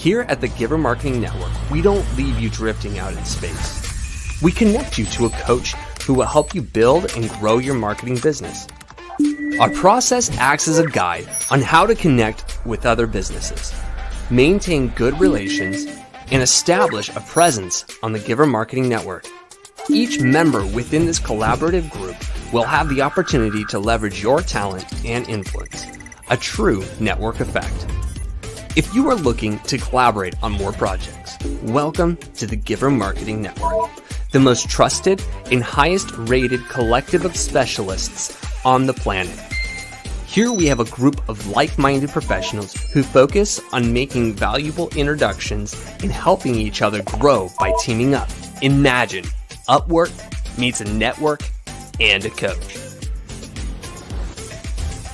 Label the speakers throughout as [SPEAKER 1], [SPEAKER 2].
[SPEAKER 1] Here at the Giver Marketing Network, we don't leave you drifting out in space. We connect you to a coach who will help you build and grow your marketing business. Our process acts as a guide on how to connect with other businesses, maintain good relations, and establish a presence on the Giver Marketing Network. Each member within this collaborative group will have the opportunity to leverage your talent and influence, a true network effect. If you are looking to collaborate on more projects, welcome to the Giver Marketing Network, the most trusted and highest rated collective of specialists on the planet. Here we have a group of like-minded professionals who focus on making valuable introductions and helping each other grow by teaming up. Imagine Upwork meets a network and a coach.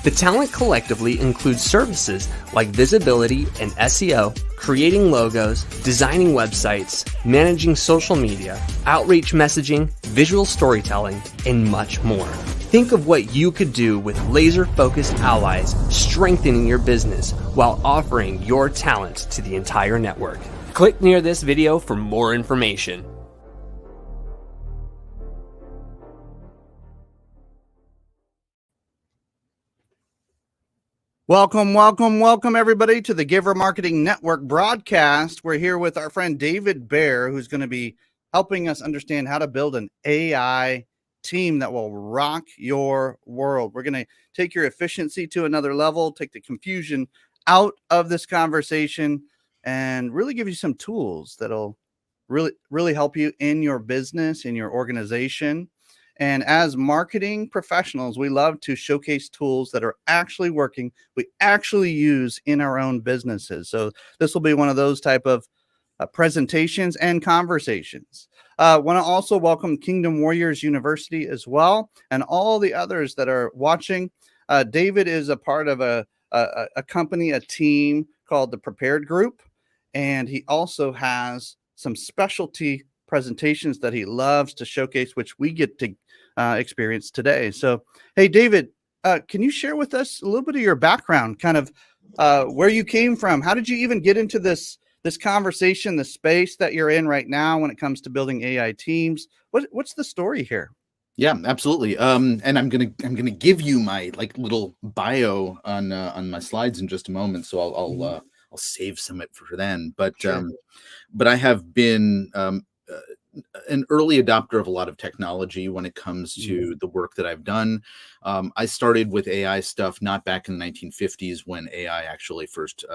[SPEAKER 1] The talent collectively includes services like visibility and SEO, creating logos, designing websites, managing social media, outreach messaging, visual storytelling, and much more. Think of what you could do with laser-focused allies strengthening your business while offering your talent to the entire network. Click near this video for more information.
[SPEAKER 2] Welcome, everybody, to the Giver Marketing Network broadcast. We're here with our friend David Baer, who's going to be helping us understand how to build an AI team that will rock your world. We're going to take your efficiency to another level, take the confusion out of this conversation, and really give you some tools that'll really help you in your business, in your organization. And as marketing professionals, we love to showcase tools that are actually working, we actually use in our own businesses. So this will be one of those type of presentations and conversations. Want to also welcome Kingdom Warriors University as well, and all the others that are watching. David is a part of a company, a team called the Prepared Group, and he also has some specialty presentations that he loves to showcase, which we get to experience today. So, hey, David, can you share with us a little bit of your background, kind of where you came from? How did you even get into this conversation, the space that you're in right now when it comes to building AI teams? What's the story here?
[SPEAKER 3] Yeah, absolutely. And I'm gonna give you my little bio on my slides in just a moment. So I'll save some of it for then. But
[SPEAKER 2] Sure.
[SPEAKER 3] But I have been an early adopter of a lot of technology when it comes to the work that I've done. I started with AI stuff not back in the 1950s when AI actually first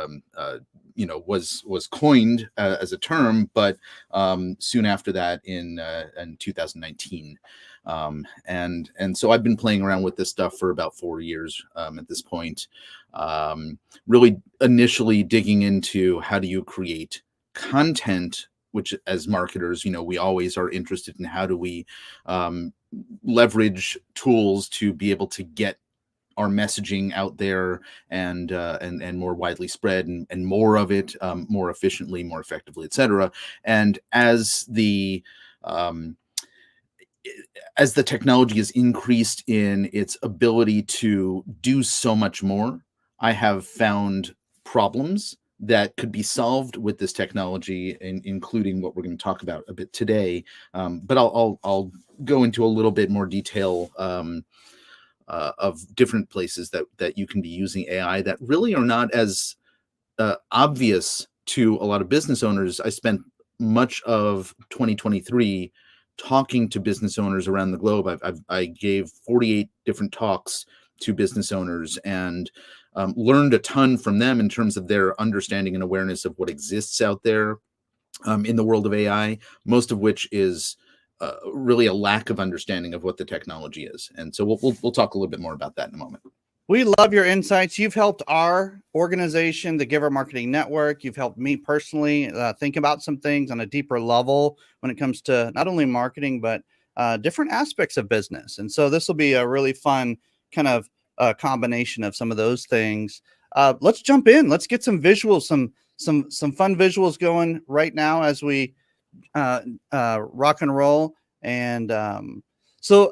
[SPEAKER 3] was coined as a term, but soon after that in 2019. And so I've been playing around with this stuff for about 4 years at this point. Really initially digging into how do you create content, which as marketers, we always are interested in how do we leverage tools to be able to get our messaging out there and more widely spread and more of it more efficiently, more effectively, etc. And as the technology has increased in its ability to do so much more, I have found problems that could be solved with this technology, including what we're going to talk about a bit today. But I'll go into a little bit more detail of different places that you can be using AI that really are not as obvious to a lot of business owners. I spent much of 2023 talking to business owners around the globe. I gave 48 different talks to business owners and learned a ton from them in terms of their understanding and awareness of what exists out there in the world of AI, most of which is really a lack of understanding of what the technology is. And so we'll talk a little bit more about that in a moment.
[SPEAKER 2] We love your insights. You've helped our organization, the Giver Marketing Network. You've helped me personally think about some things on a deeper level when it comes to not only marketing, but different aspects of business. And so this will be a really fun kind of combination of some of those things. Let's jump in. Let's get some visuals, some fun visuals going right now as we rock and roll. And so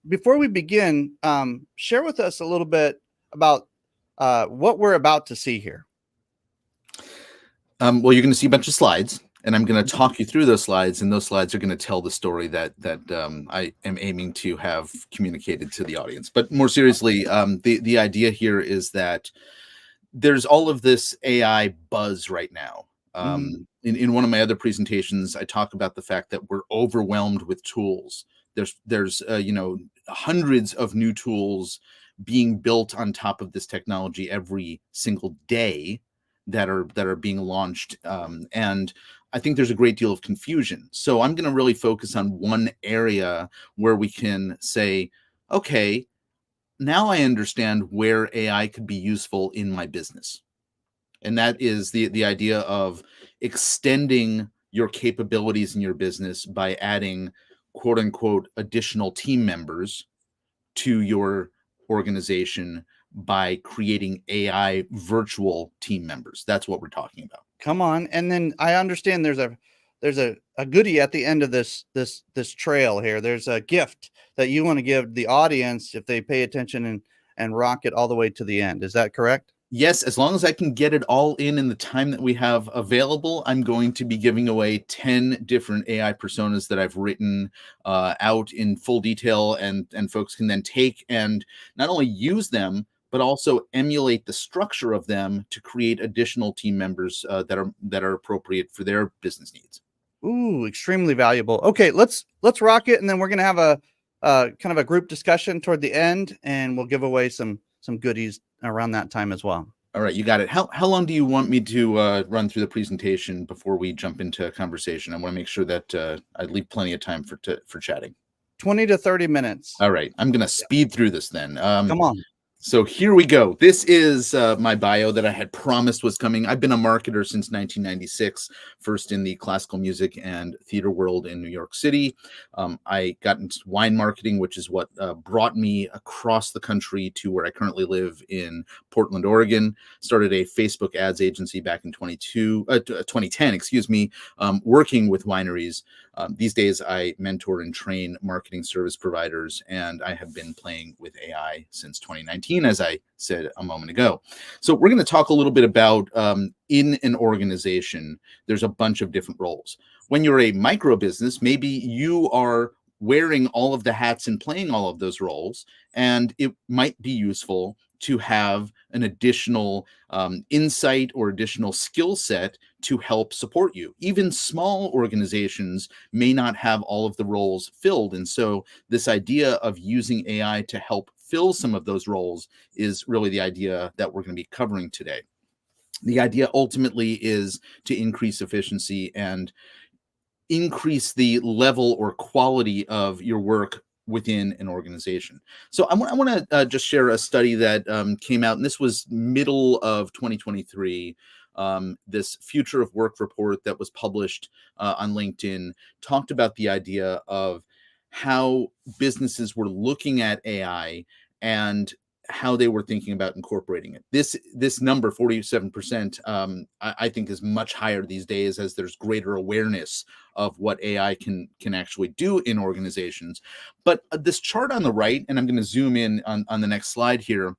[SPEAKER 2] before we begin, share with us a little bit about what we're about to see here.
[SPEAKER 3] Well, you're going to see a bunch of slides, and I'm going to talk you through those slides, and those slides are going to tell the story that I am aiming to have communicated to the audience. But more seriously, the idea here is that there's all of this AI buzz right now. In one of my other presentations, I talk about the fact that we're overwhelmed with tools. There's hundreds of new tools being built on top of this technology every single day that are being launched, and I think there's a great deal of confusion. So I'm going to really focus on one area where we can say, okay, now I understand where AI could be useful in my business. And that is the idea of extending your capabilities in your business by adding quote unquote additional team members to your organization by creating AI virtual team members. That's what we're talking about.
[SPEAKER 2] Come on. And then I understand there's a goodie at the end of this trail here. There's a gift that you want to give the audience if they pay attention and rock it all the way to the end. Is that correct?
[SPEAKER 3] Yes, as long as I can get it all in the time that we have available, I'm going to be giving away 10 different AI personas that I've written out in full detail, and folks can then take and not only use them, but also emulate the structure of them to create additional team members that are appropriate for their business needs.
[SPEAKER 2] Ooh, extremely valuable. Okay, let's rock it, and then we're gonna have a kind of a group discussion toward the end, and we'll give away some goodies around that time as well.
[SPEAKER 3] All right, you got it. How long do you want me to run through the presentation before we jump into a conversation? I want to make sure that I leave plenty of time for chatting.
[SPEAKER 2] 20 to 30 minutes.
[SPEAKER 3] All right, I'm going to speed through this then.
[SPEAKER 2] Come on.
[SPEAKER 3] So here we go. This is my bio that I had promised was coming. I've been a marketer since 1996, first in the classical music and theater world in New York City. I got into wine marketing, which is what brought me across the country to where I currently live in Portland, Oregon. Started a Facebook ads agency back in 2010, working with wineries. These days, I mentor and train marketing service providers, and I have been playing with AI since 2019, as I said a moment ago. So we're going to talk a little bit about in an organization, there's a bunch of different roles. When you're a micro business, maybe you are wearing all of the hats and playing all of those roles, and it might be useful to have an additional insight or additional skill set to help support you. Even small organizations may not have all of the roles filled. And so this idea of using AI to help fill some of those roles is really the idea that we're going to be covering today. The idea ultimately is to increase efficiency and increase the level or quality of your work within an organization. So I want to just share a study that came out, and this was middle of 2023. This Future of Work report that was published on LinkedIn talked about the idea of how businesses were looking at AI and how they were thinking about incorporating it. This number, 47%, I think is much higher these days as there's greater awareness of what AI can actually do in organizations. But this chart on the right, and I'm going to zoom in on the next slide here,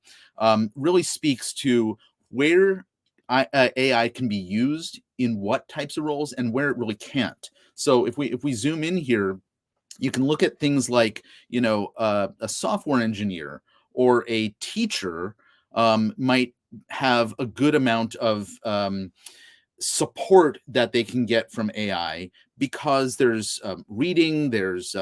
[SPEAKER 3] really speaks to where AI can be used in what types of roles and where it really can't. So if we zoom in here, you can look at things like, a software engineer or a teacher might have a good amount of support that they can get from AI because there's reading, there's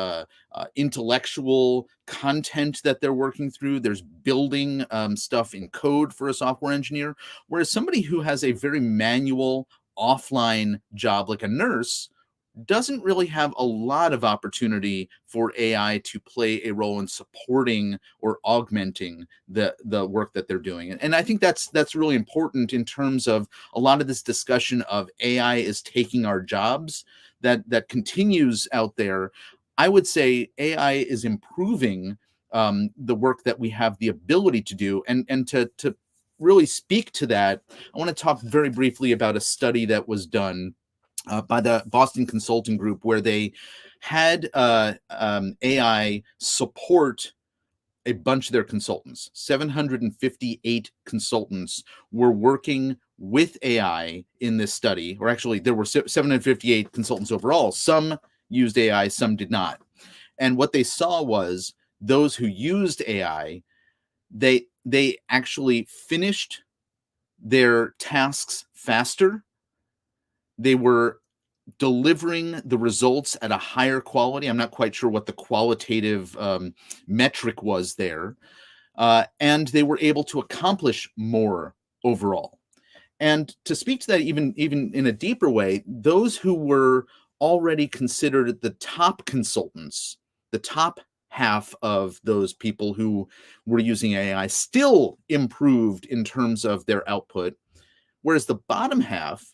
[SPEAKER 3] intellectual content that they're working through, there's building stuff in code for a software engineer, whereas somebody who has a very manual offline job like a nurse doesn't really have a lot of opportunity for AI to play a role in supporting or augmenting the work that they're doing. And I think that's really important in terms of a lot of this discussion of AI is taking our jobs that continues out there. I would say AI is improving the work that we have the ability to do. And to really speak to that, I want to talk very briefly about a study that was done by the Boston Consulting Group, where they had AI support a bunch of their consultants. 758 consultants were working with AI in this study, or actually there were 758 consultants overall. Some used AI, some did not. And what they saw was those who used AI, they actually finished their tasks faster. They were delivering the results at a higher quality. I'm not quite sure what the qualitative metric was there. And they were able to accomplish more overall. And to speak to that even in a deeper way, those who were already considered the top consultants, the top half of those people who were using AI still improved in terms of their output, whereas the bottom half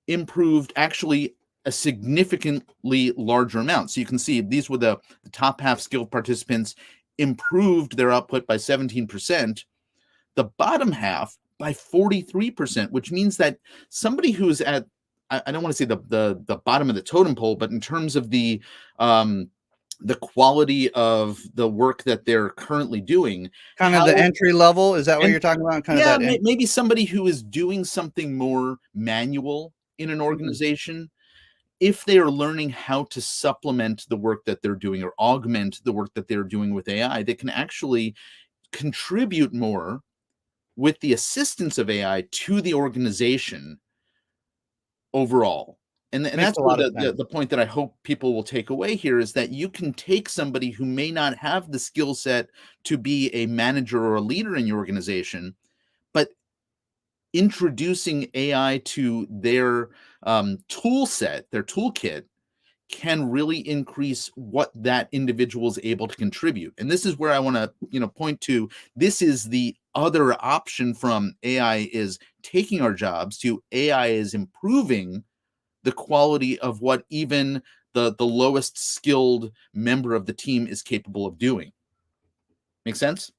[SPEAKER 3] improved actually a significantly larger amount. So you can see these were the top half skilled participants improved their output by 17%, the bottom half by 43%, which means that somebody who's at, I don't want to say the bottom of the totem pole, but in terms of the quality of the work that they're currently doing,
[SPEAKER 2] kind of the entry level. Is that what you're talking about? Kind
[SPEAKER 3] yeah,
[SPEAKER 2] of that.
[SPEAKER 3] Maybe somebody who is doing something more manual in an organization. If they are learning how to supplement the work that they're doing or augment the work that they're doing with AI, they can actually contribute more with the assistance of AI to the organization overall. And that's where the point that I hope people will take away here is that you can take somebody who may not have the skill set to be a manager or a leader in your organization, but introducing AI to their tool set, their toolkit, can really increase what that individual is able to contribute. And this is where I want to, point to, this is the other option from AI is taking our jobs to AI is improving the quality of what even the lowest skilled member of the team is capable of doing. Make sense?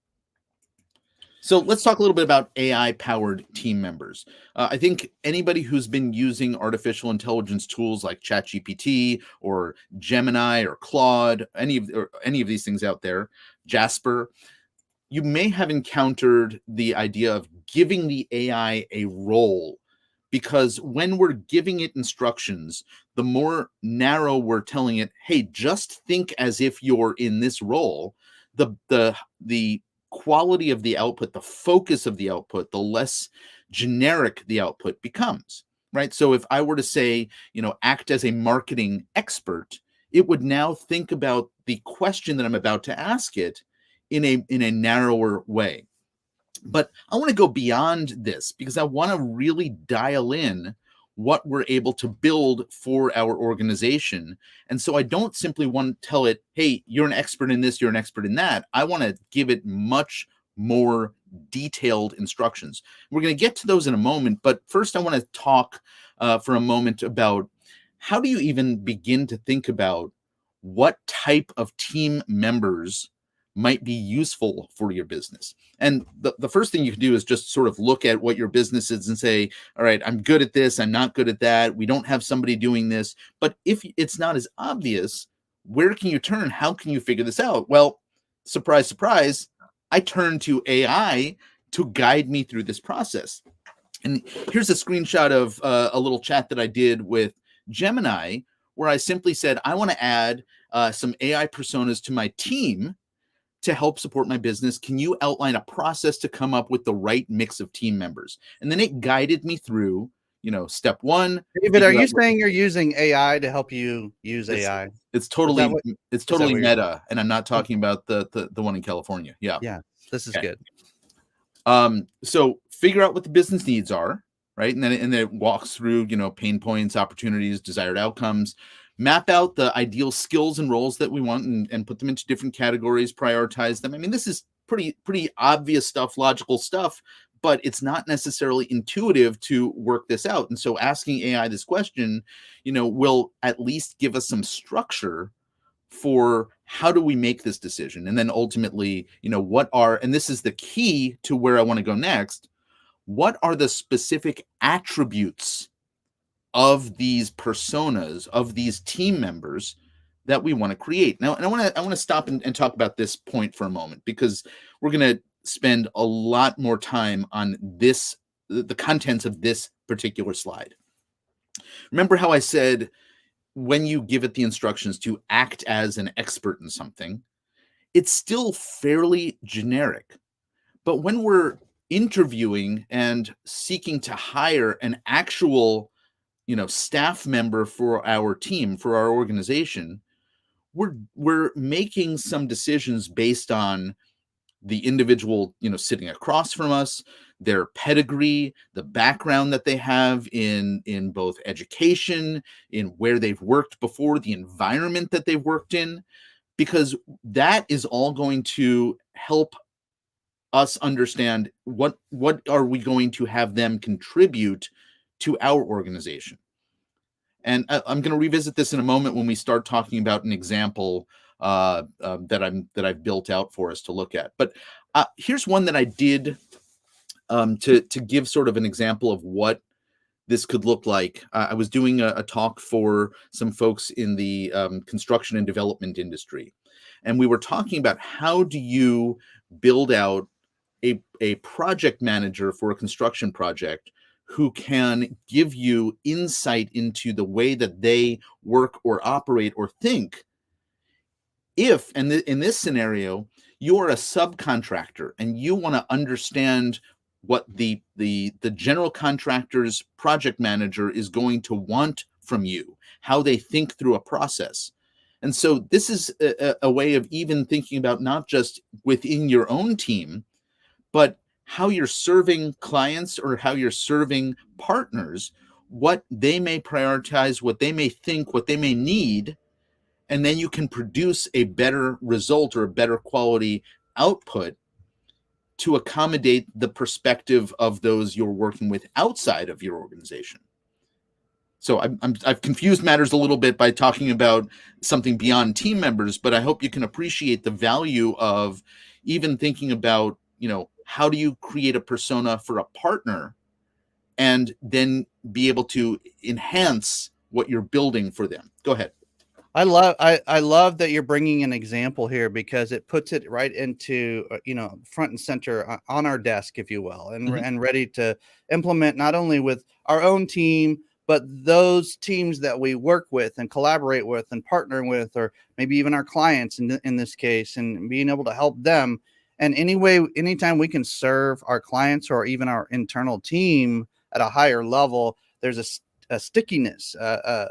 [SPEAKER 3] So let's talk a little bit about AI-powered team members. I think anybody who's been using artificial intelligence tools like ChatGPT or Gemini or Claude, any of these things out there, Jasper, you may have encountered the idea of giving the AI a role, because when we're giving it instructions, the more narrow we're telling it, hey, just think as if you're in this role, the quality of the output, the focus of the output, the less generic the output becomes, right? So if I were to say, act as a marketing expert, it would now think about the question that I'm about to ask it in a narrower way. But I want to go beyond this because I want to really dial in what we're able to build for our organization. And so I don't simply want to tell it, hey, you're an expert in this, you're an expert in that. I want to give it much more detailed instructions. We're going to get to those in a moment, but first I want to talk for a moment about how do you even begin to think about what type of team members might be useful for your business. And the first thing you can do is just sort of look at what your business is and say, all right, I'm good at this, I'm not good at that, we don't have somebody doing this. But if it's not as obvious, where can you turn? How can you figure this out? Well, surprise, surprise, I turn to AI to guide me through this process. And here's a screenshot of a little chat that I did with Gemini, where I simply said, I want to add some AI personas to my team to help support my business. Can you outline a process to come up with the right mix of team members? And then it guided me through, step one.
[SPEAKER 2] David, are you saying you're using AI to help you use AI?
[SPEAKER 3] It's totally meta, and I'm not talking about the one in California. Yeah.
[SPEAKER 2] Yeah, this is good.
[SPEAKER 3] So figure out what the business needs are, right? And then it walks through, pain points, opportunities, desired outcomes. Map out the ideal skills and roles that we want and put them into different categories, prioritize them. I mean, this is pretty obvious stuff, logical stuff, but it's not necessarily intuitive to work this out. And so asking AI this question, will at least give us some structure for how do we make this decision? And then ultimately, and this is the key to where I want to go next, what are the specific attributes of these personas, of these team members that we want to create. Now, and I want to stop and talk about this point for a moment, because we're going to spend a lot more time on this, the contents of this particular slide. Remember how I said, when you give it the instructions to act as an expert in something, it's still fairly generic. But when we're interviewing and seeking to hire an actual, staff member for our team, for our organization, we're making some decisions based on the individual, sitting across from us, their pedigree, the background that they have in both education, in where they've worked before, the environment that they've worked in, because that is all going to help us understand what are we going to have them contribute to our organization. And I'm going to revisit this in a moment when we start talking about an example that I've built out for us to look at. But here's one that I did to give sort of an example of what this could look like. I was doing a talk for some folks in the construction and development industry, and we were talking about how do you build out a project manager for a construction project who can give you insight into the way that they work or operate or think. If, and in this scenario, you're a subcontractor and you want to understand what the general contractor's project manager is going to want from you, how they think through a process. And so this is a way of even thinking about not just within your own team, but how you're serving clients or how you're serving partners, what they may prioritize, what they may think, what they may need, and then you can produce a better result or a better quality output to accommodate the perspective of those you're working with outside of your organization. So I've confused matters a little bit by talking about something beyond team members, but I hope you can appreciate the value of even thinking about, how do you create a persona for a partner and then be able to enhance what you're building for them. Go ahead.
[SPEAKER 2] I love that you're bringing an example here, because it puts it right into front and center on our desk, if you will, and and ready to implement not only with our own team, but those teams that we work with and collaborate with and partner with, or maybe even our clients in this case, and being able to help them. And anytime we can serve our clients or even our internal team at a higher level, there's a stickiness, a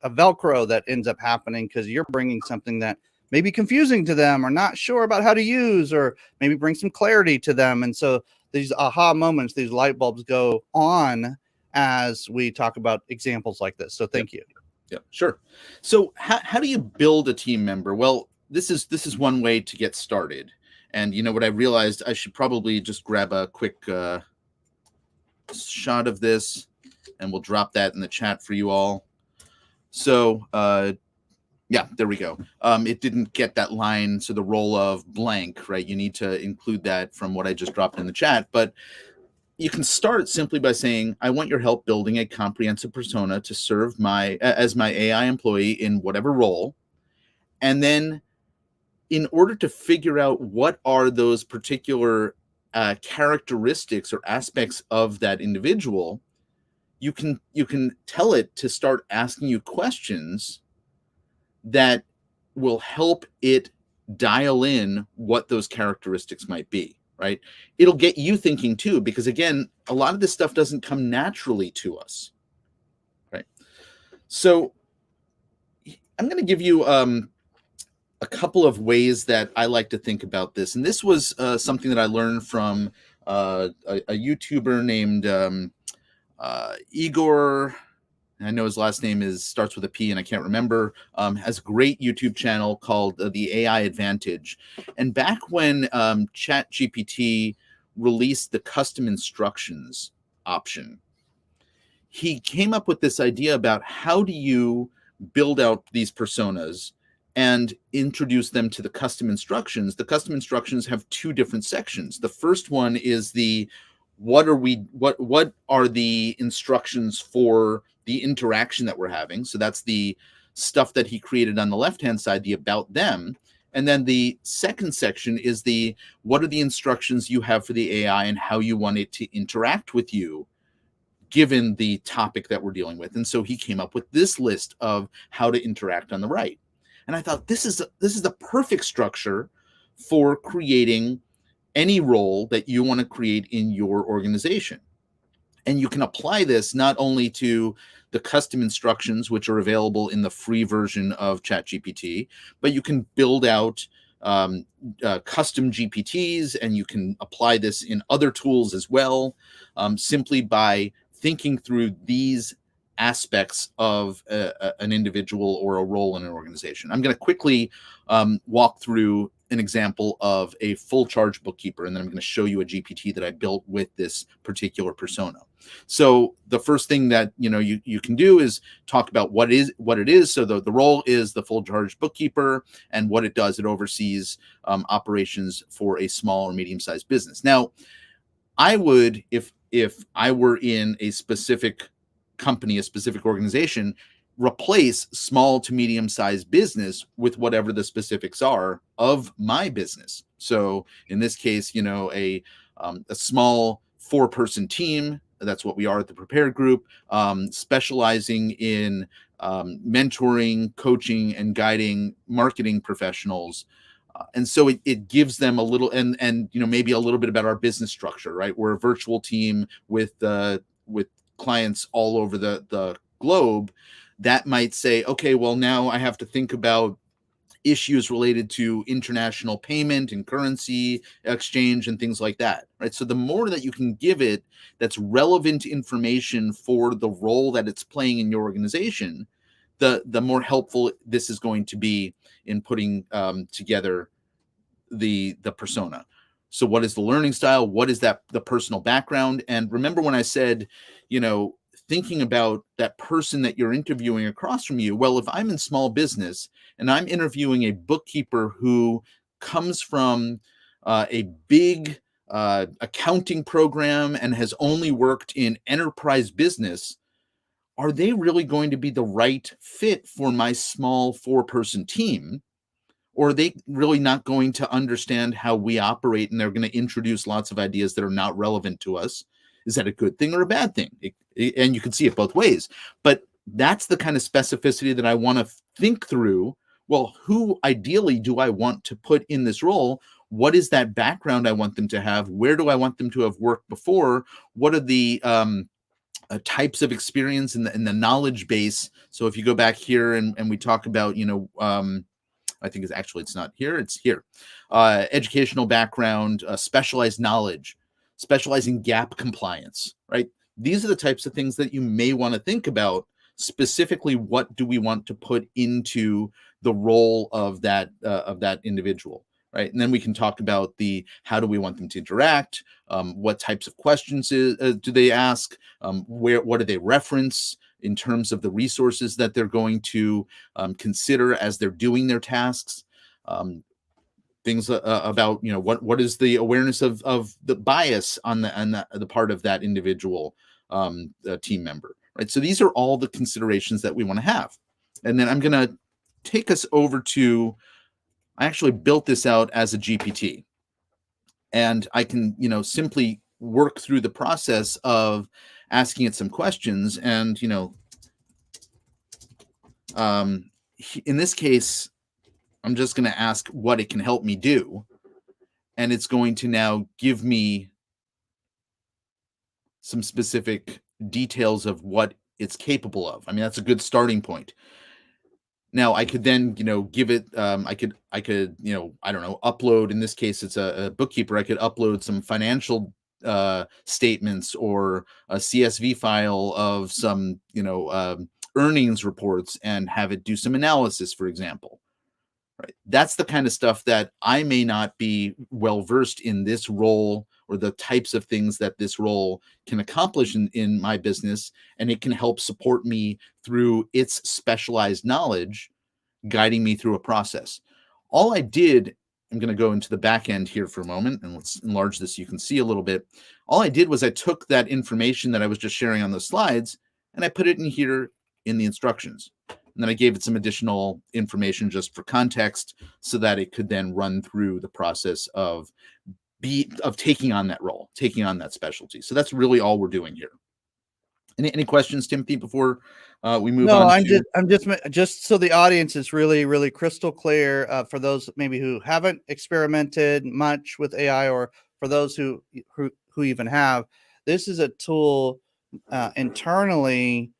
[SPEAKER 2] Velcro that ends up happening, because you're bringing something that may be confusing to them or not sure about how to use, or maybe bring some clarity to them. And so these aha moments, these light bulbs go on as we talk about examples like this. So thank you.
[SPEAKER 3] Yeah, sure. So how do you build a team member? Well, this is one way to get started. And what I realized, I should probably just grab a quick shot of this, and we'll drop that in the chat for you all. So yeah, there we go. It didn't get that line. So the role of blank, right? You need to include that from what I just dropped in the chat. But you can start simply by saying, I want your help building a comprehensive persona to serve as my AI employee in whatever role. And then in order to figure out what are those particular characteristics or aspects of that individual, you can tell it to start asking you questions that will help it dial in what those characteristics might be, right? It'll get you thinking too, because again, a lot of this stuff doesn't come naturally to us, right? So I'm going to give you a couple of ways that I like to think about this. And this was something that I learned from a YouTuber named Igor. I know his last name starts with a P and I can't remember. Has a great YouTube channel called The AI Advantage. And back when ChatGPT released the custom instructions option, he came up with this idea about how do you build out these personas and introduce them to the custom instructions. The custom instructions have two different sections. The first one is what are the instructions for the interaction that we're having? So that's the stuff that he created on the left-hand side, the about them. And then the second section is the what are the instructions you have for the AI and how you want it to interact with you given the topic that we're dealing with. And so he came up with this list of how to interact on the right. And I thought this is the perfect structure for creating any role that you want to create in your organization. And you can apply this not only to the custom instructions, which are available in the free version of ChatGPT, but you can build out custom GPTs, and you can apply this in other tools as well, simply by thinking through these aspects of an individual or a role in an organization. I'm going to quickly walk through an example of a full charge bookkeeper, and then I'm going to show you a GPT that I built with this particular persona. So the first thing that you can do is talk about what it is. So the role is the full charge bookkeeper, and what it does, it oversees operations for a small or medium-sized business. Now, I would, if I were in a specific company, a specific organization, replace small to medium-sized business with whatever the specifics are of my business. So in this case, a small 4-person team. That's what we are at the Prepared Group, specializing in mentoring, coaching, and guiding marketing professionals. And so it gives them a little, and maybe a little bit about our business structure, right? We're a virtual team with clients all over the globe. That might say, okay, well, now I have to think about issues related to international payment and currency exchange and things like that, right? So the more that you can give it that's relevant information for the role that it's playing in your organization, the more helpful this is going to be in putting together the persona. So what is the learning style? What is the personal background? And remember when I said, thinking about that person that you're interviewing across from you. Well, if I'm in small business and I'm interviewing a bookkeeper who comes from a big accounting program and has only worked in enterprise business, are they really going to be the right fit for my small 4-person team? Or are they really not going to understand how we operate, and they're going to introduce lots of ideas that are not relevant to us? Is that a good thing or a bad thing? And you can see it both ways. But that's the kind of specificity that I want to think through. Well, who ideally do I want to put in this role? What is that background I want them to have? Where do I want them to have worked before? What are the types of experience in the knowledge base? So if you go back here and we talk about, I think it's not here, it's here. Educational background, specialized knowledge, specializing gap compliance, right? These are the types of things that you may want to think about. Specifically, what do we want to put into the role of that individual, right? And then we can talk about how do we want them to interact, what types of questions do they ask, what do they reference in terms of the resources that they're going to consider as they're doing their tasks. Things about what is the awareness of the bias on the part of that individual team member, right? So these are all the considerations that we want to have. And then I'm going to take us over to, I actually built this out as a GPT, and I can simply work through the process of asking it some questions. And in this case, I'm just going to ask what it can help me do. And it's going to now give me some specific details of what it's capable of. I mean, that's a good starting point. Now I could then, give it, I could, I don't know, upload, in this case, it's a bookkeeper. I could upload some financial statements or a CSV file of some, earnings reports and have it do some analysis, for example. Right. That's the kind of stuff that I may not be well versed in this role, or the types of things that this role can accomplish in my business. And it can help support me through its specialized knowledge, guiding me through a process. All I did, I'm going to go into the back end here for a moment, and let's enlarge this so you can see a little bit. All I did was I took that information that I was just sharing on those slides, and I put it in here in the instructions. And then I gave it some additional information just for context so that it could then run through the process of taking on that role, taking on that specialty. So that's really all we're doing here. Any questions, Timothy, before we move
[SPEAKER 2] No,
[SPEAKER 3] on?
[SPEAKER 2] I'm just so the audience is really, really crystal clear for those maybe who haven't experimented much with AI, or for those who even have. This is a tool internally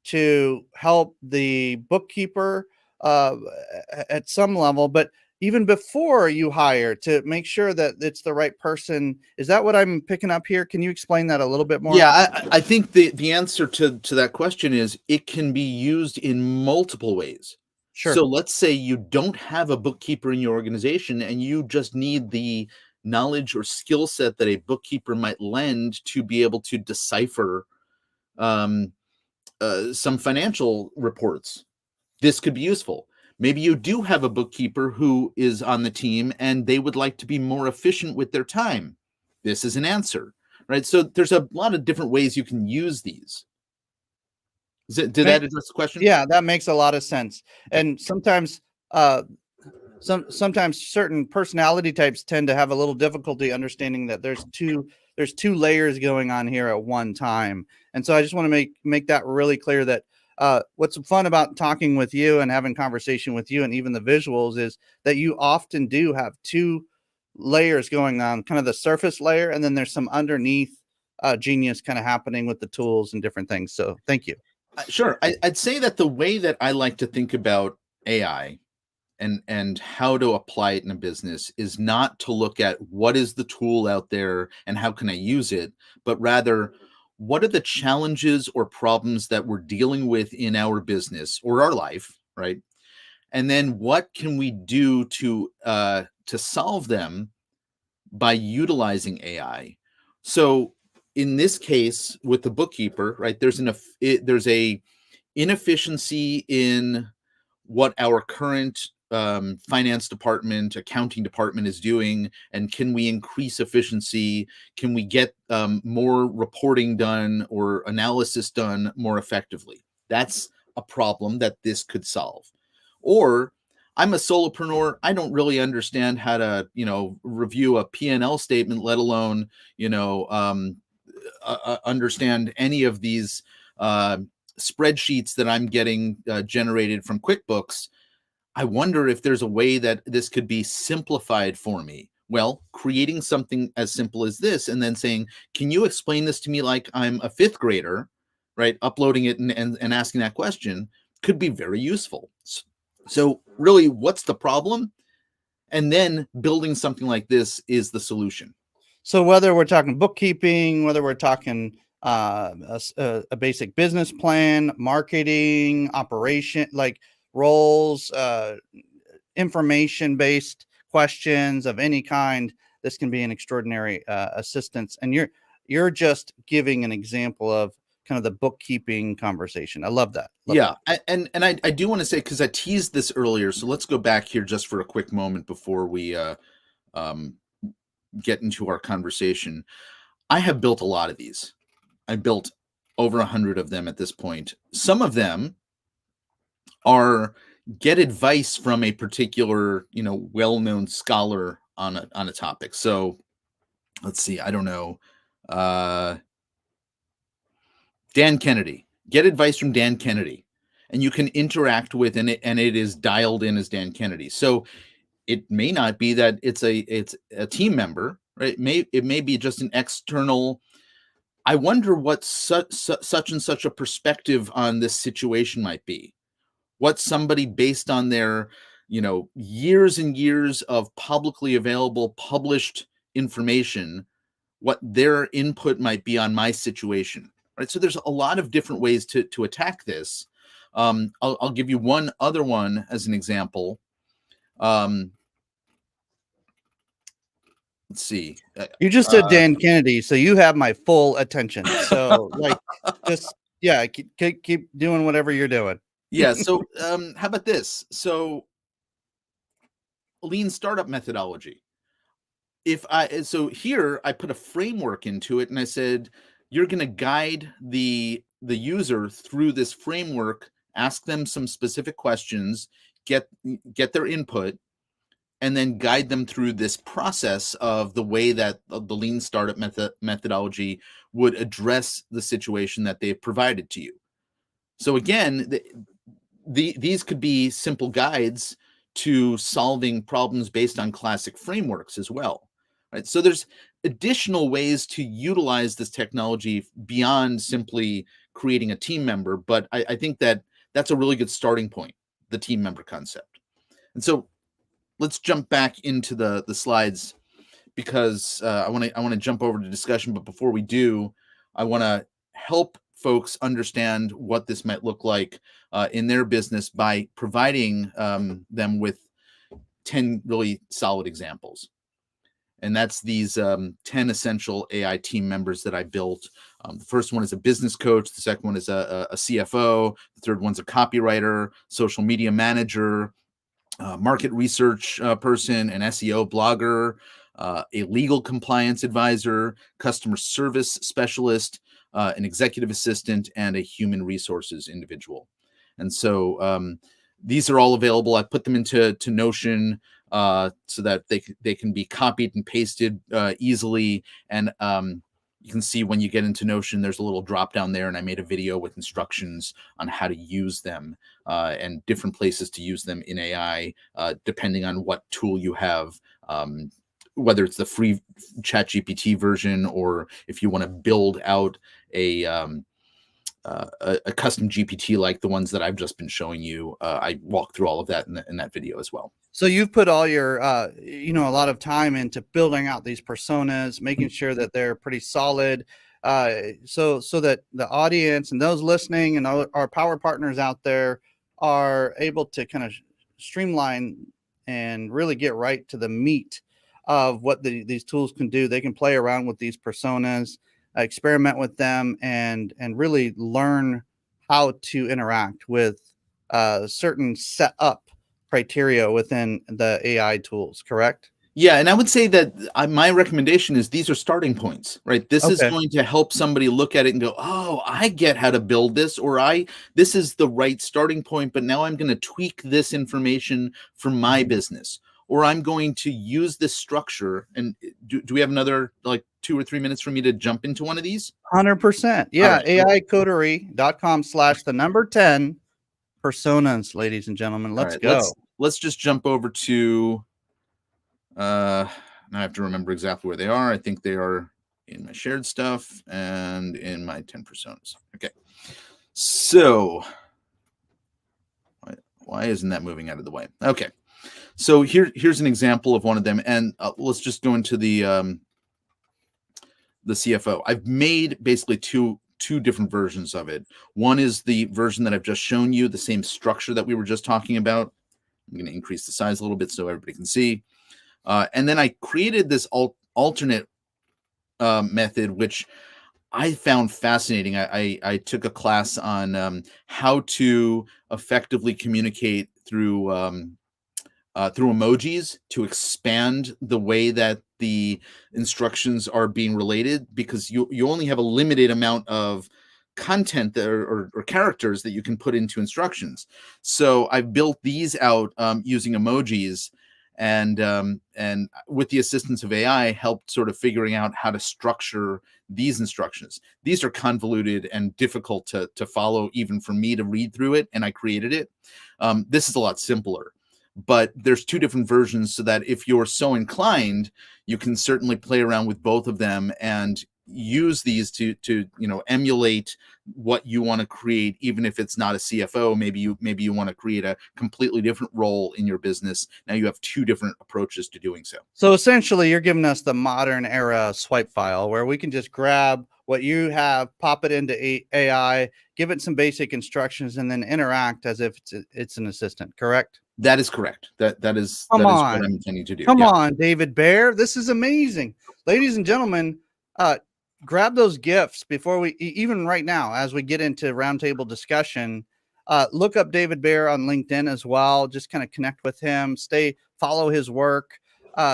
[SPEAKER 2] to help the bookkeeper at some level, but even before you hire, to make sure that it's the right person. Is that what I'm picking up here? Can you explain that a little bit more?
[SPEAKER 3] Yeah, I think the answer to that question is it can be used in multiple ways.
[SPEAKER 2] Sure.
[SPEAKER 3] So let's say you don't have a bookkeeper in your organization and you just need the knowledge or skill set that a bookkeeper might lend to be able to decipher some financial reports. This could be useful. Maybe you do have a bookkeeper who is on the team and they would like to be more efficient with their time. This is an answer, right? So there's a lot of different ways you can use these. Did that address the question?
[SPEAKER 2] Yeah, that makes a lot of sense. And sometimes sometimes certain personality types tend to have a little difficulty understanding that there's two layers going on here at one time. And so I just want to make that really clear, that what's fun about talking with you and having conversation with you and even the visuals is that you often do have two layers going on, kind of the surface layer, and then there's some underneath genius kind of happening with the tools and different things. So thank you.
[SPEAKER 3] Sure. I'd say that the way that I like to think about AI and how to apply it in a business is not to look at what is the tool out there and how can I use it, but rather what are the challenges or problems that we're dealing with in our business or our life, right? And then what can we do to solve them by utilizing AI? So in this case, with the bookkeeper, right, there's a inefficiency in what our current finance department, accounting department is doing, and can we increase efficiency? Can we get more reporting done or analysis done more effectively? That's a problem that this could solve. Or I'm a solopreneur. I don't really understand how to, review a P&L statement, let alone, understand any of these spreadsheets that I'm getting generated from QuickBooks. I wonder if there's a way that this could be simplified for me. Well, creating something as simple as this and then saying, can you explain this to me like I'm a fifth grader, right? Uploading it and asking that question could be very useful. So really, what's the problem? And then building something like this is the solution.
[SPEAKER 2] So whether we're talking bookkeeping, whether we're talking a basic business plan, marketing, operation, like roles, information-based questions of any kind, this can be an extraordinary assistance. And you're just giving an example of kind of the bookkeeping conversation. I love that.
[SPEAKER 3] And I do want to say, because I teased this earlier, so let's go back here just for a quick moment before we get into our conversation. I have built a lot of these. I built over 100 of them at this point. Some of them are get advice from a particular, well-known scholar on a topic. So let's see, I don't know. Dan Kennedy, get advice from Dan Kennedy, and you can interact with and it is dialed in as Dan Kennedy. So it may not be that it's a team member, right? It may be just an external. I wonder what such and such a perspective on this situation might be. What somebody based on their, years and years of publicly available published information, what their input might be on my situation. Right. So there's a lot of different ways to attack this. I'll give you one other one as an example. Let's see.
[SPEAKER 2] You just said Dan Kennedy, so you have my full attention. So just keep doing whatever you're doing.
[SPEAKER 3] Yeah. So how about this? So lean startup methodology. So here I put a framework into it and I said, you're going to guide the user through this framework ask them some specific questions, get their input, and then guide them through this process of the way that the lean startup methodology would address the situation that they've provided to you. So again, these could be simple guides to solving problems based on classic frameworks as well, right? So there's additional ways to utilize this technology beyond simply creating a team member, but I think that that's a really good starting point, the team member concept. And so let's jump back into the slides, because I want to jump over to discussion. But before we do, I want to help folks understand what this might look like in their business by providing them with 10 really solid examples. And that's these 10 essential AI team members that I built. The first one is a business coach. The second one is a CFO. The third one's a copywriter, social media manager, market research person, an SEO blogger, a legal compliance advisor, customer service specialist, an executive assistant, and a human resources individual. And so these are all available. I put them into Notion so that they can be copied and pasted easily. And you can see when you get into Notion, there's a little drop down there, and I made a video with instructions on how to use them and different places to use them in AI, depending on what tool you have, whether it's the free ChatGPT version, or if you want to build out a custom GPT like the ones that I've just been showing you. I walk through all of that in that video as well.
[SPEAKER 2] So you've put all your, a lot of time into building out these personas, making sure that they're pretty solid, so that the audience and those listening and our power partners out there are able to kind of streamline and really get right to the meat of what these tools can do. They can play around with these personas, experiment with them, and really learn how to interact with certain set up criteria within the AI tools, correct?
[SPEAKER 3] Yeah, and I would say that my recommendation is these are starting points, right? This is going to help somebody look at it and go, oh, I get how to build this, or this is the right starting point, but now I'm going to tweak this information for my business, or I'm going to use this structure. And do we have another like 2 or 3 minutes for me to jump into one of these?
[SPEAKER 2] 100%. Yeah, right. AIcotery.com/10 personas, ladies and gentlemen. Let's go.
[SPEAKER 3] Let's just jump over to now I have to remember exactly where they are. I think they are in my shared stuff and in my 10 personas. Okay. So why isn't that moving out of the way? Okay. So here's an example of one of them, and let's just go into the CFO. I've made basically two different versions of it. One is the version that I've just shown you, the same structure that we were just talking about. I'm going to increase the size a little bit so everybody can see. And then I created this alternate method, which I found fascinating. I took a class on how to effectively communicate through emojis to expand the way that the instructions are being related, because you only have a limited amount of content or characters that you can put into instructions. So I've built these out using emojis, and with the assistance of AI, helped sort of figuring out how to structure these instructions. These are convoluted and difficult to follow, even for me to read through it, and I created it. This is a lot simpler. But there's two different versions, so that if you're so inclined, you can certainly play around with both of them and use these to emulate what you want to create, even if it's not a CFO. Maybe you want to create a completely different role in your business. Now you have two different approaches to doing so.
[SPEAKER 2] So essentially, you're giving us the modern era swipe file where we can just grab what you have, pop it into AI, give it some basic instructions, and then interact as if it's an assistant. Correct?
[SPEAKER 3] That is correct. That is what I'm intending to do.
[SPEAKER 2] Come on, David Baer. This is amazing. Ladies and gentlemen, grab those gifts before even right now, as we get into roundtable discussion. Look up David Baer on LinkedIn as well. Just kind of connect with him, follow his work,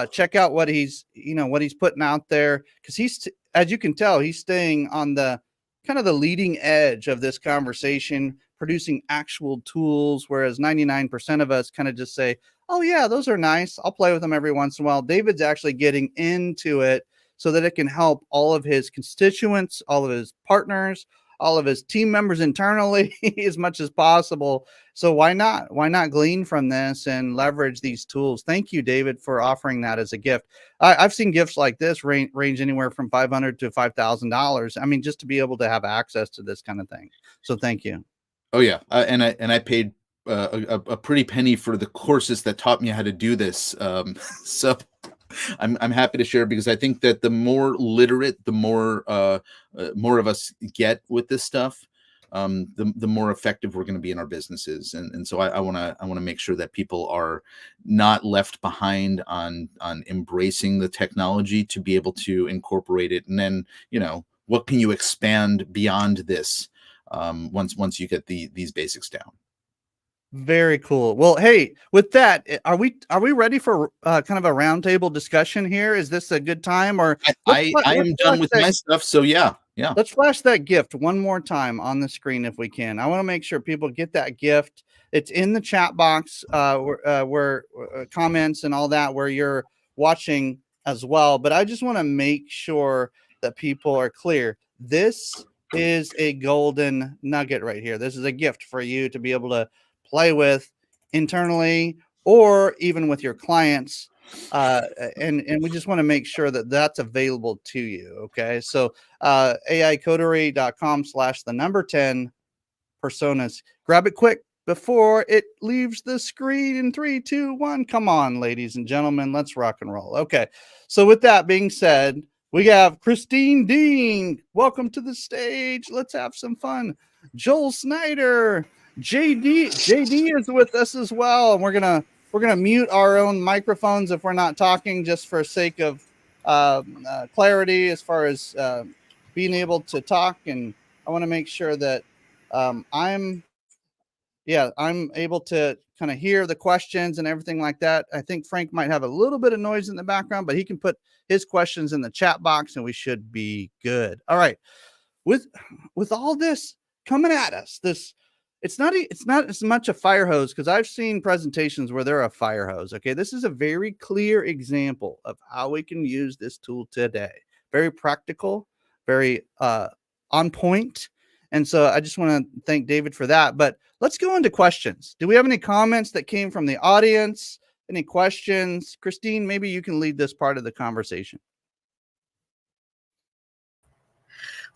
[SPEAKER 2] check out what he's putting out there. Because as you can tell, he's staying on the kind of the leading edge of this conversation, producing actual tools, whereas 99% of us kind of just say, oh yeah, those are nice, I'll play with them every once in a while. David's actually getting into it so that it can help all of his constituents, all of his partners, all of his team members internally as much as possible. So why not glean from this and leverage these tools? Thank you, David, for offering that as a gift. I've seen gifts like this range anywhere from $500 to $5,000. I mean, just to be able to have access to this kind of thing. So thank you.
[SPEAKER 3] Oh yeah, and I paid a pretty penny for the courses that taught me how to do this. So I'm happy to share, because I think that the more literate, the more of us get with this stuff, the more effective we're going to be in our businesses. And so I want to make sure that people are not left behind on embracing the technology to be able to incorporate it. And then, what can you expand beyond this once you get these basics down?
[SPEAKER 2] Very cool. Well, hey, with that, are we ready for kind of a roundtable discussion here? Is this a good time? Or
[SPEAKER 3] I am done with my stuff. So yeah.
[SPEAKER 2] Let's flash that gift one more time on the screen if we can. I want to make sure people get that gift. It's in the chat box where comments and all that where you're watching as well. But I just want to make sure that people are clear. This is a golden nugget right here. This is a gift for you to be able to play with internally or even with your clients. And we just want to make sure that that's available to you. Okay. So aicoterie.com/10 personas. Grab it quick before it leaves the screen in 3, 2, 1. Come on, ladies and gentlemen, let's rock and roll. Okay. So with that being said, we have Christine Dean. Welcome to the stage. Let's have some fun. Joel Snyder. JD is with us as well, and we're gonna mute our own microphones if we're not talking, just for sake of clarity as far as being able to talk. And I want to make sure that I'm able to kind of hear the questions and everything like that. I think Frank might have a little bit of noise in the background, but he can put his questions in the chat box and we should be good. All right, with all this coming at us, it's not as much a fire hose, because I've seen presentations where they're a fire hose. Okay, this is a very clear example of how we can use this tool today. Very practical, very on point. And so I just want to thank David for that. But let's go into questions. Do we have any comments that came from the audience? Any questions? Christine, maybe you can lead this part of the conversation.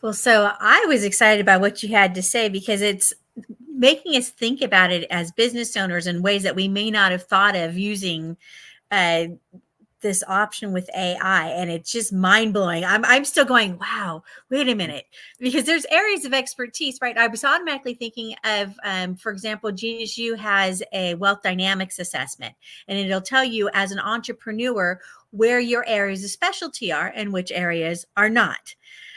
[SPEAKER 4] Well, so I was excited about what you had to say, because it's making us think about it as business owners in ways that we may not have thought of using this option with AI. And it's just mind blowing. I'm still going, wow, wait a minute, because there's areas of expertise, right? I was automatically thinking of, for example, Genius U has a wealth dynamics assessment, and it'll tell you as an entrepreneur where your areas of specialty are and which areas are not.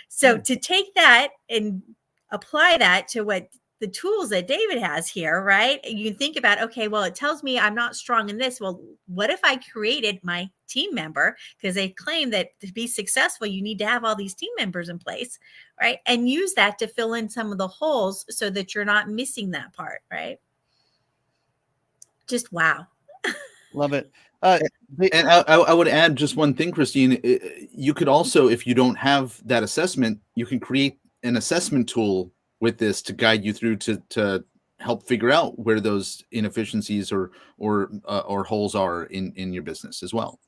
[SPEAKER 4] So to take that and apply that to what the tools that David has here, right? You think about, okay, well, it tells me I'm not strong in this. Well, what if I created my team member? Because they claim that to be successful, you need to have all these team members in place, right? And use that to fill in some of the holes so that you're not missing that part, right? Just wow.
[SPEAKER 2] Love it.
[SPEAKER 3] And I would add just one thing, Christine. You could also, if you don't have that assessment, you can create an assessment tool with this to guide you through to help figure out where those inefficiencies or holes are in your business as well.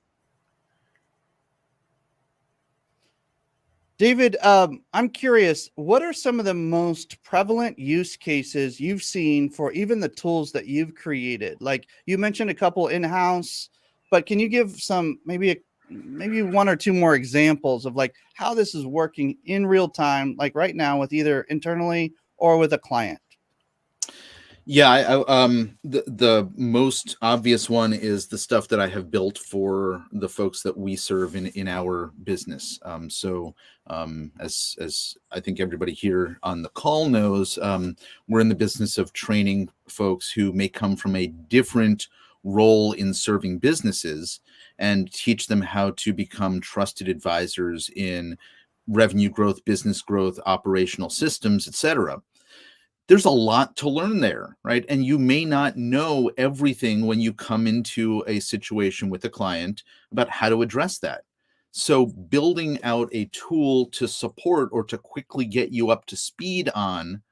[SPEAKER 2] David, I'm curious, what are some of the most prevalent use cases you've seen for even the tools that you've created? Like you mentioned a couple in-house, but can you give some, maybe one or two more examples of like how this is working in real time, like right now with either internally or with a client?
[SPEAKER 3] Yeah, the most obvious one is the stuff that I have built for the folks that we serve in our business. As I think everybody here on the call knows, we're in the business of training folks who may come from a different role in serving businesses and teach them how to become trusted advisors in revenue growth, business growth, operational systems, etc. there's a lot to learn there, right? And you may not know everything when you come into a situation with a client about how to address that. So building out a tool to support or to quickly get you up to speed on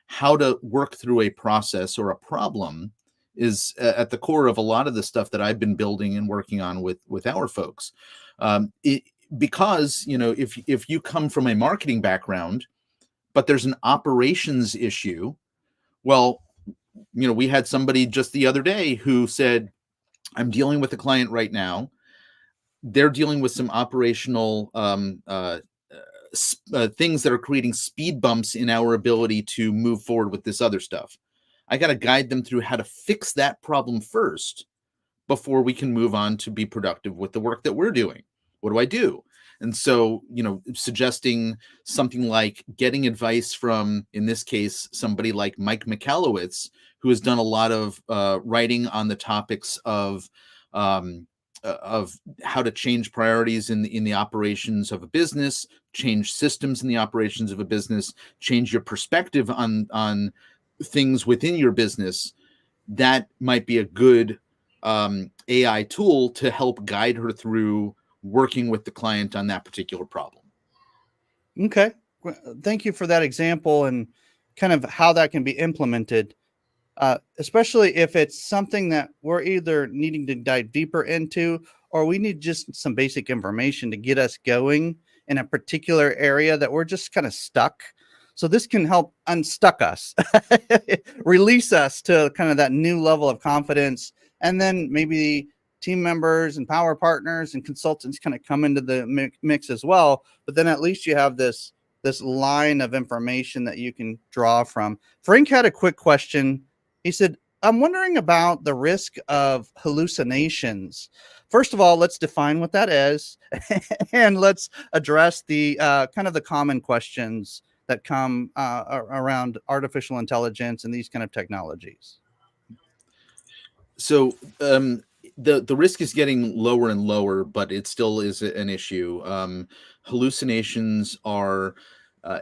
[SPEAKER 3] how to work through a process or a problem is at the core of a lot of the stuff that I've been building and working on with our folks. Because if you come from a marketing background, but there's an operations issue, well, we had somebody just the other day who said, I'm dealing with a client right now. They're dealing with some operational things that are creating speed bumps in our ability to move forward with this other stuff. I got to guide them through how to fix that problem first before we can move on to be productive with the work that we're doing. What do I do? And so, suggesting something like getting advice from, in this case, somebody like Mike Michalowicz, who has done a lot of writing on the topics of how to change priorities in the operations of a business, change systems in the operations of a business, change your perspective on things within your business. That might be a good AI tool to help guide her through working with the client on that particular problem.
[SPEAKER 2] Okay. Thank you for that example and kind of how that can be implemented, especially if it's something that we're either needing to dive deeper into or we need just some basic information to get us going in a particular area that we're just kind of stuck. So this can help unstuck us, release us to kind of that new level of confidence. And then maybe team members and power partners and consultants kind of come into the mix as well. But then at least you have this line of information that you can draw from. Frank had a quick question. He said, I'm wondering about the risk of hallucinations. First of all, let's define what that is, and let's address the kind of the common questions that come around artificial intelligence and these kind of technologies.
[SPEAKER 3] So the risk is getting lower and lower, but it still is an issue. Hallucinations are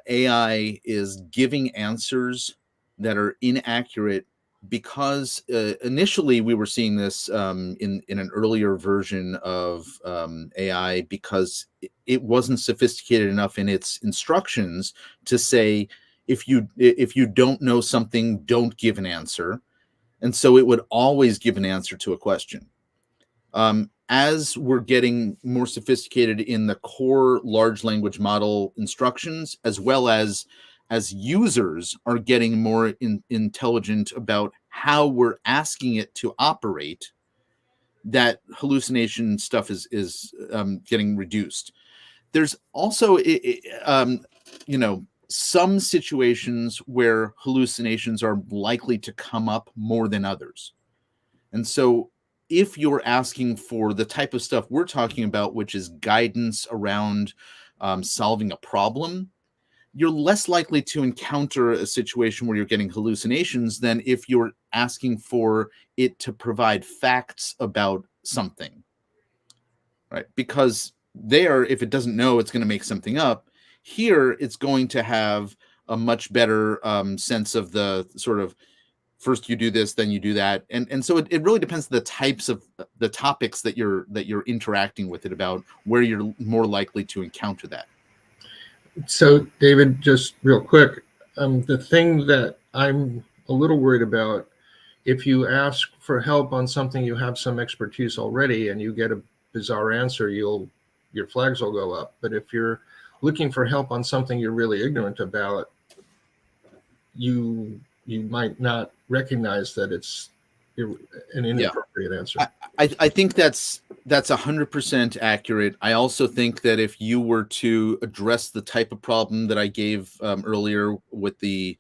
[SPEAKER 3] AI is giving answers that are inaccurate because initially we were seeing this in an earlier version of AI because it wasn't sophisticated enough in its instructions to say, if you don't know something, don't give an answer. And so it would always give an answer to a question. As we're getting more sophisticated in the core large language model instructions, as well as users are getting more intelligent about how we're asking it to operate, that hallucination stuff is getting reduced. There's also, some situations where hallucinations are likely to come up more than others. And so if you're asking for the type of stuff we're talking about, which is guidance around solving a problem, you're less likely to encounter a situation where you're getting hallucinations than if you're asking for it to provide facts about something, right? Because there, if it doesn't know, it's going to make something up. Here, it's going to have a much better sense of the sort of first you do this, then you do that, and so it really depends on the types of the topics that you're interacting with it about, where you're more likely to encounter that.
[SPEAKER 5] So, David, just real quick, the thing that I'm a little worried about, if you ask for help on something you have some expertise already and you get a bizarre answer, your flags will go up. But if you're looking for help on something you're really ignorant about, you might not recognize that it's an inappropriate answer.
[SPEAKER 3] I think that's 100% accurate. I also think that if you were to address the type of problem that I gave earlier with the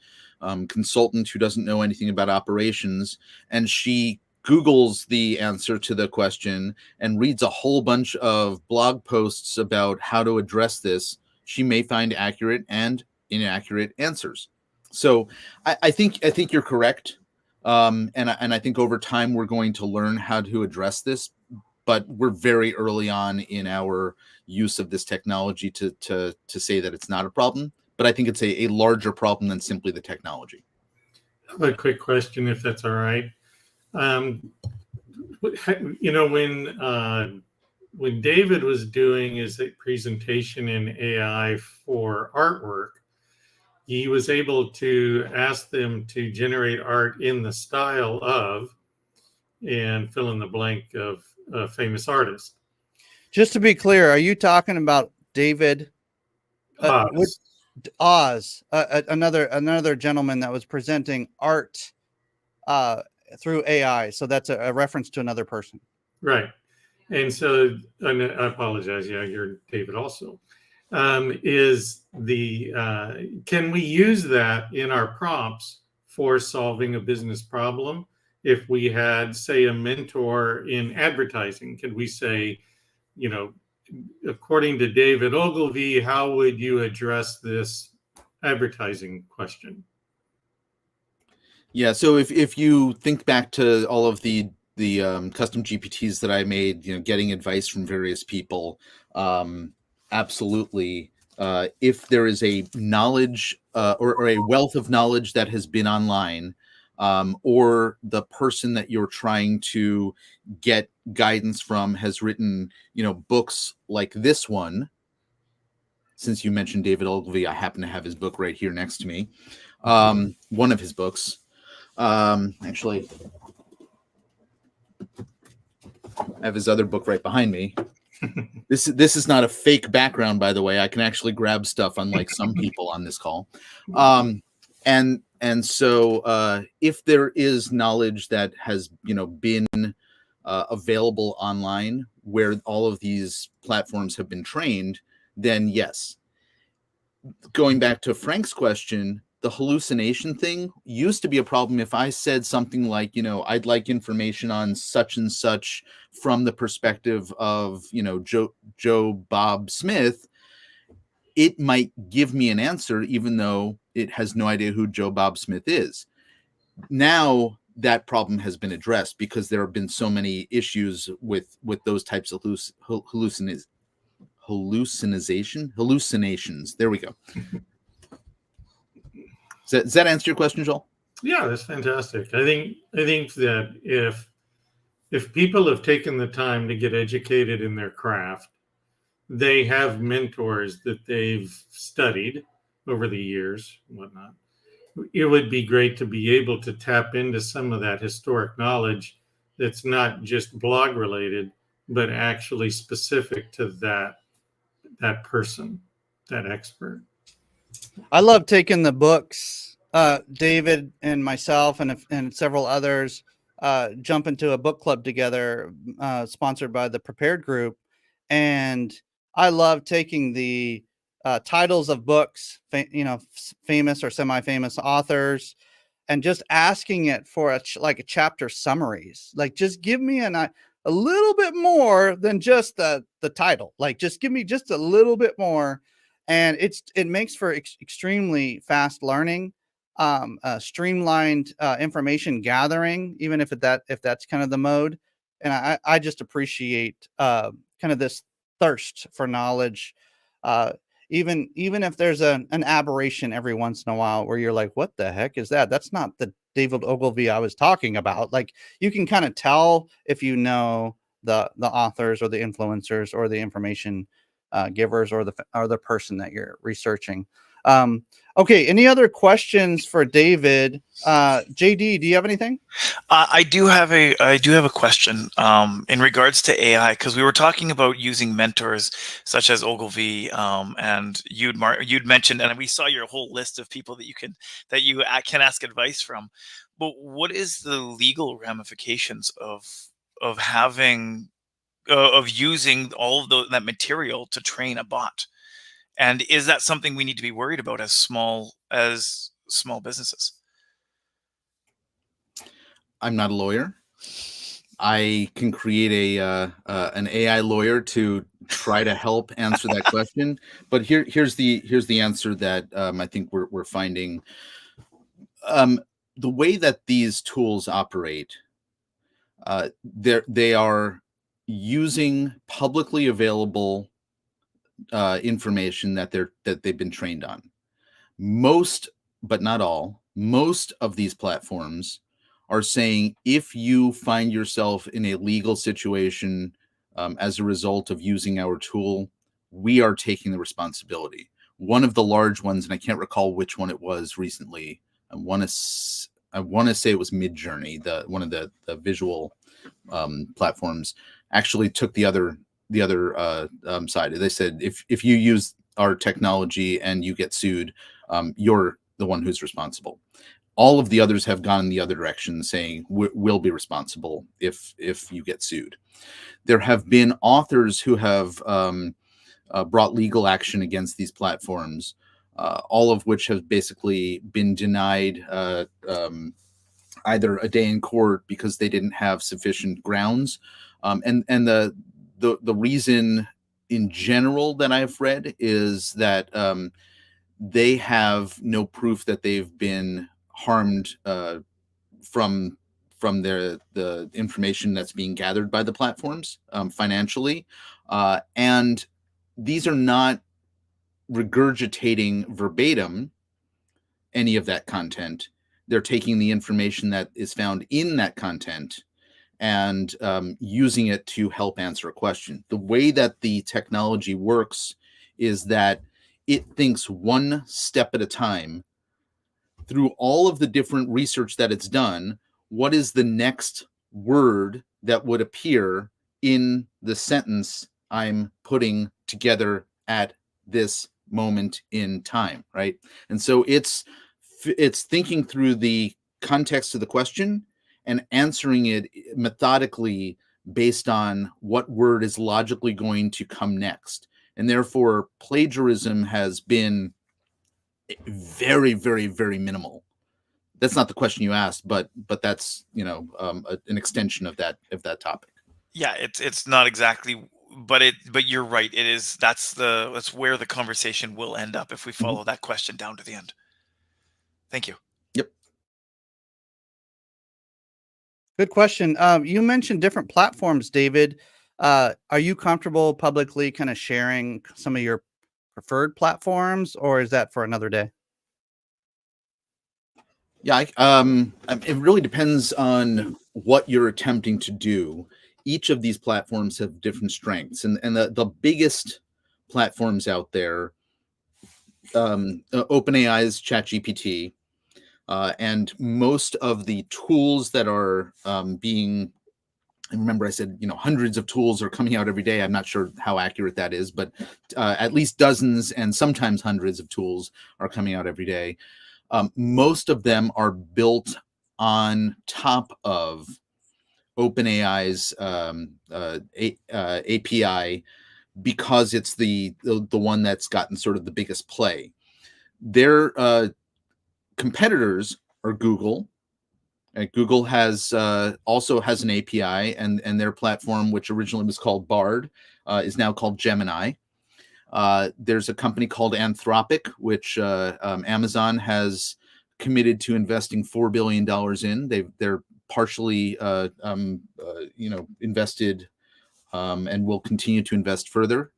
[SPEAKER 3] consultant who doesn't know anything about operations, and she Googles the answer to the question and reads a whole bunch of blog posts about how to address this, she may find accurate and inaccurate answers. So I think you're correct. And I think over time we're going to learn how to address this, but we're very early on in our use of this technology to say that it's not a problem. But I think it's a larger problem than simply the technology.
[SPEAKER 6] have a quick question, if that's all right. You know, when David was doing his presentation in AI for artwork, he was able to ask them to generate art in the style of, and fill in the blank of a famous artist.
[SPEAKER 2] Just to be clear, are you talking about David Oz, another gentleman that was presenting art through AI? So that's a reference to another person.
[SPEAKER 6] Right. And so, and I apologize. Yeah, you're David also. Is the can we use that in our prompts for solving a business problem? If we had, say, a mentor in advertising, could we say, you know, according to David Ogilvy, how would you address this advertising question?
[SPEAKER 3] Yeah. So if you think back to all of the custom GPTs that I made, you know, getting advice from various people, absolutely. If there is a knowledge or a wealth of knowledge that has been online, or the person that you're trying to get guidance from has written, you know, books like this one. Since you mentioned David Ogilvy, I happen to have his book right here next to me. One of his books. Actually, I have his other book right behind me. This is not a fake background, by the way. I can actually grab stuff, unlike some people on this call. And so if there is knowledge that has, you know, been available online where all of these platforms have been trained, then yes. Going back to Frank's question, the hallucination thing used to be a problem. If I said something like, you know, I'd like information on such and such from the perspective of, you know, Joe Bob Smith, it might give me an answer, even though it has no idea who Joe Bob Smith is. Now that problem has been addressed because there have been so many issues with those types of hallucinations. There we go. Does that answer your question, Joel?
[SPEAKER 6] Yeah, that's fantastic. I think that if people have taken the time to get educated in their craft, they have mentors that they've studied over the years and whatnot. It would be great to be able to tap into some of that historic knowledge that's not just blog related, but actually specific to that person, that expert.
[SPEAKER 2] I love taking the books. David and myself and several others jump into a book club together, sponsored by the Prepared Group, and I love taking the titles of books, famous or semi-famous authors, and just asking it for a chapter summaries. Like, just give me a little bit more than just the title. Like, just give me just a little bit more. And it makes for extremely fast learning, streamlined information gathering, even if that's kind of the mode. And I just appreciate kind of this thirst for knowledge, even if there's an aberration every once in a while where you're like, what the heck is that? That's not the David Ogilvy I was talking about. Like, you can kind of tell if you know the authors or the influencers or the information givers or the person that you're researching. Okay, any other questions for David? JD, do you have anything?
[SPEAKER 7] I do have a question in regards to AI, because we were talking about using mentors such as Ogilvy, and you'd mentioned, and we saw your whole list of people that you can ask advice from. But what is the legal ramifications of having of using all of that material to train a bot? And is that something we need to be worried about as small businesses?
[SPEAKER 3] I'm not a lawyer. I can create an AI lawyer to try to help answer that question. But here's the answer that I think we're finding. The way that these tools operate, they are using publicly available information that they've been trained on. Most, but not all, most of these platforms are saying if you find yourself in a legal situation as a result of using our tool, we are taking the responsibility. One of the large ones, and I can't recall which one it was recently. I want to say it was Midjourney, one of the visual platforms, actually took the other side. They said if you use our technology and you get sued, you're the one who's responsible. All of the others have gone in the other direction, saying we'll be responsible if you get sued. There have been authors who have brought legal action against these platforms, all of which have basically been denied either a day in court because they didn't have sufficient grounds, and the reason in general that I've read is that they have no proof that they've been harmed from the information that's being gathered by the platforms financially, and these are not regurgitating verbatim any of that content. They're taking the information that is found in that content and using it to help answer a question. The way that the technology works is that it thinks one step at a time through all of the different research that it's done. What is the next word that would appear in the sentence I'm putting together at this moment in time, right? And so it's thinking through the context of the question and answering it methodically based on what word is logically going to come next. And therefore, plagiarism has been very, very, very minimal. That's not the question you asked, but that's an extension of that topic.
[SPEAKER 7] Yeah, it's not exactly, but you're right. It is. That's where the conversation will end up if we follow that question down to the end. Thank you.
[SPEAKER 3] Yep.
[SPEAKER 2] Good question. You mentioned different platforms, David. Are you comfortable publicly kind of sharing some of your preferred platforms, or is that for another day?
[SPEAKER 3] Yeah, it really depends on what you're attempting to do. Each of these platforms have different strengths, and the biggest platforms out there, OpenAI's ChatGPT, and most of the tools that are being. And remember, I said hundreds of tools are coming out every day. I'm not sure how accurate that is, but at least dozens and sometimes hundreds of tools are coming out every day. Most of them are built on top of OpenAI's API because it's the one that's gotten sort of the biggest play. Their competitors are Google. Google has also has an API, and their platform, which originally was called Bard, is now called Gemini. There's a company called Anthropic, which Amazon has committed to investing $4 billion in. They're partially invested and will continue to invest further.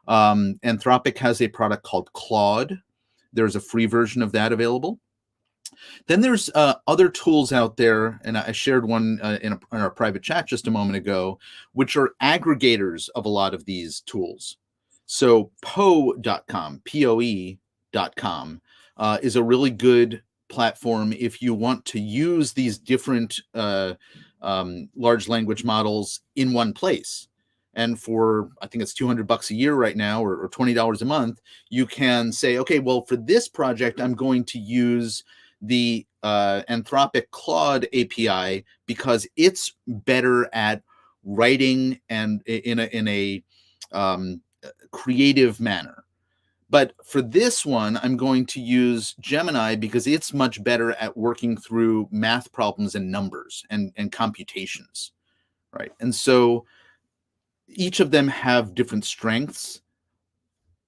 [SPEAKER 3] Anthropic has a product called Claude. There's a free version of that available. Then there's other tools out there, and I shared one in our private chat just a moment ago, which are aggregators of a lot of these tools. So Poe.com, Poe.com, is a really good platform if you want to use these different large language models in one place. And for, I think it's $200 a year right now, or $20 a month, you can say, okay, well, for this project, I'm going to use the Anthropic Claude API because it's better at writing and in a creative manner. But for this one, I'm going to use Gemini because it's much better at working through math problems and numbers and computations, right? And so each of them have different strengths.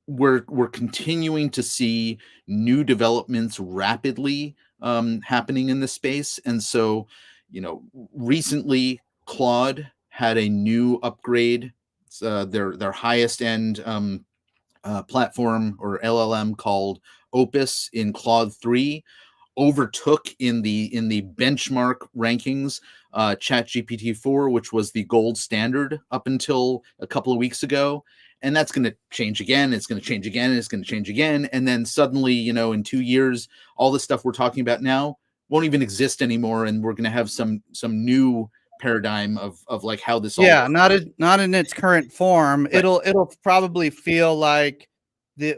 [SPEAKER 3] We're continuing to see new developments rapidly happening in this space. And so, recently Claude had a new upgrade. It's, their highest end platform or LLM called Opus in Claude 3 overtook in the benchmark rankings ChatGPT 4, which was the gold standard up until a couple of weeks ago. And that's going to change again. It's going to change again. It's going to change again. And then suddenly, you know, in 2 years, all the stuff we're talking about now won't even exist anymore. And we're going to have some new paradigm of like how this all
[SPEAKER 2] Yeah,
[SPEAKER 3] works.
[SPEAKER 2] not in its current form.
[SPEAKER 3] Right.
[SPEAKER 2] It'll probably feel like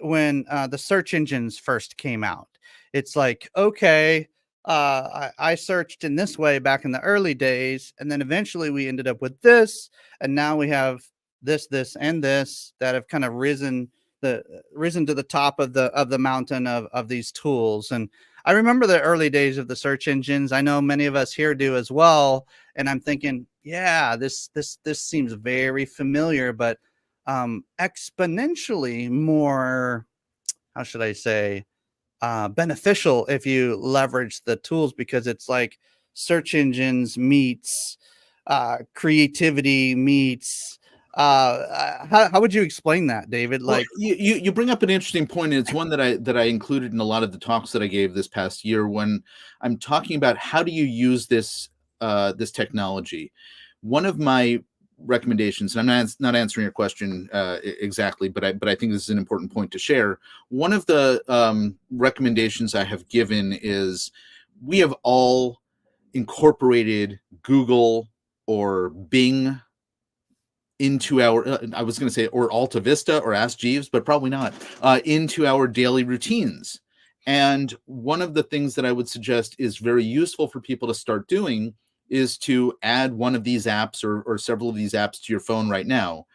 [SPEAKER 2] when the search engines first came out. It's like, okay, I searched in this way back in the early days, and then eventually we ended up with this, and now we have this, and this that have kind of risen to the top of the mountain of these tools. And I remember the early days of the search engines. I know many of us here do as well. And I'm thinking, yeah, this seems very familiar, but exponentially more, how should I say, beneficial if you leverage the tools, because it's like search engines meets creativity meets how would you explain that, David?
[SPEAKER 3] Well,
[SPEAKER 2] Like,
[SPEAKER 3] you bring up an interesting point, and it's one that I included in a lot of the talks that I gave this past year when I'm talking about how do you use this this technology. One of my recommendations, and I'm not answering your question exactly, but I think this is an important point to share. One of the recommendations I have given is we have all incorporated Google or Bing into our I was going to say or Alta Vista or Ask Jeeves, but probably not, into our daily routines. And one of the things that I would suggest is very useful for people to start doing is to add one of these apps or several of these apps to your phone right now.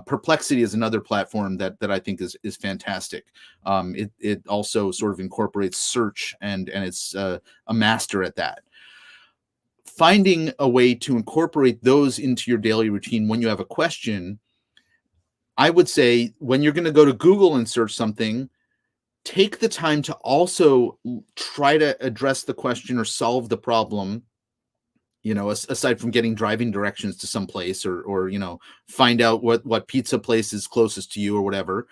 [SPEAKER 3] Perplexity is another platform that I think is fantastic. It also sort of incorporates search and it's a master at that. Finding a way to incorporate those into your daily routine when you have a question, I would say when you're going to go to Google and search something, take the time to also try to address the question or solve the problem, you know, aside from getting driving directions to some place or you know, find out what pizza place is closest to you or whatever.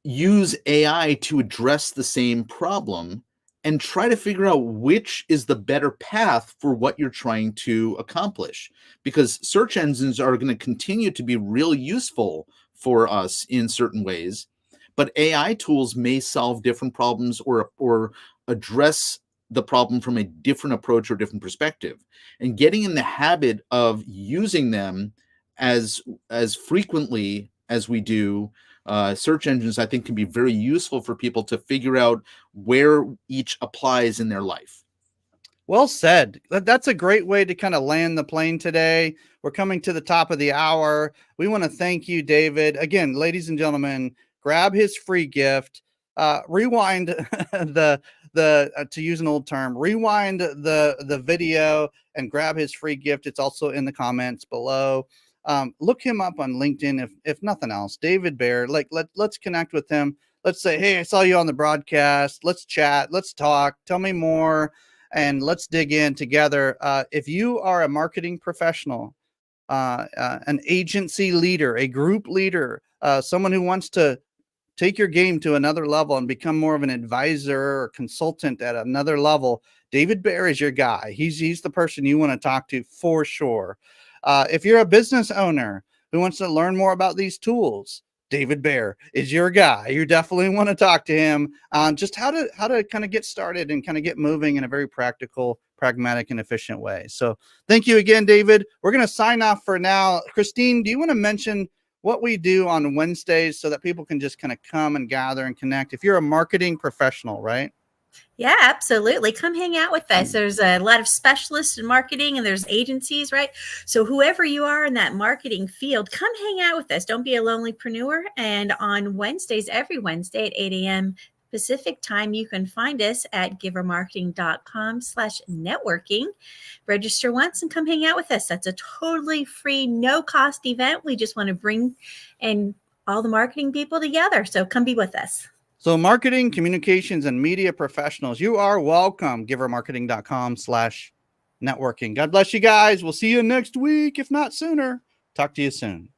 [SPEAKER 3] Use AI to address the same problem and try to figure out which is the better path for what you're trying to accomplish. Because search engines are going to continue to be real useful for us in certain ways, but AI tools may solve different problems or address the problem from a different approach or different perspective. And getting in the habit of using them as frequently as we do search engines, I think, can be very useful for people to figure out where each applies in their life.
[SPEAKER 2] well said. That's a great way to kind of land the plane today. We're coming to the top of the hour. We want to thank you, David. Again, ladies and gentlemen, grab his free gift. Rewind the to use an old term, rewind the video and grab his free gift. It's also in the comments below. Look him up on LinkedIn if nothing else. David Baer. Like let's connect with him. Let's say, hey, I saw you on the broadcast. Let's chat. Let's talk. Tell me more. And let's dig in together. If you are a marketing professional, an agency leader, a group leader, someone who wants to take your game to another level and become more of an advisor or consultant at another level, David Baer is your guy. He's the person you want to talk to for sure. If you're a business owner who wants to learn more about these tools, David Baer is your guy. You definitely want to talk to him on just how to kind of get started and kind of get moving in a very practical, pragmatic, and efficient way. So thank you again, David. We're going to sign off for now. Christine, do you want to mention what we do on Wednesdays so that people can just kind of come and gather and connect? If you're a marketing professional, right?
[SPEAKER 4] Yeah, absolutely. Come hang out with us. There's a lot of specialists in marketing and there's agencies, right? So whoever you are in that marketing field, come hang out with us. Don't be a lonelypreneur. And on Wednesdays, every Wednesday at 8 a.m. Pacific time, you can find us at givermarketing.com/networking. Register once and come hang out with us. That's a totally free, no cost event. We just want to bring in all the marketing people together. So come be with us.
[SPEAKER 2] So marketing, communications, and media professionals, you are welcome. Givermarketing.com/networking. God bless you guys. We'll see you next week, if not sooner. Talk to you soon.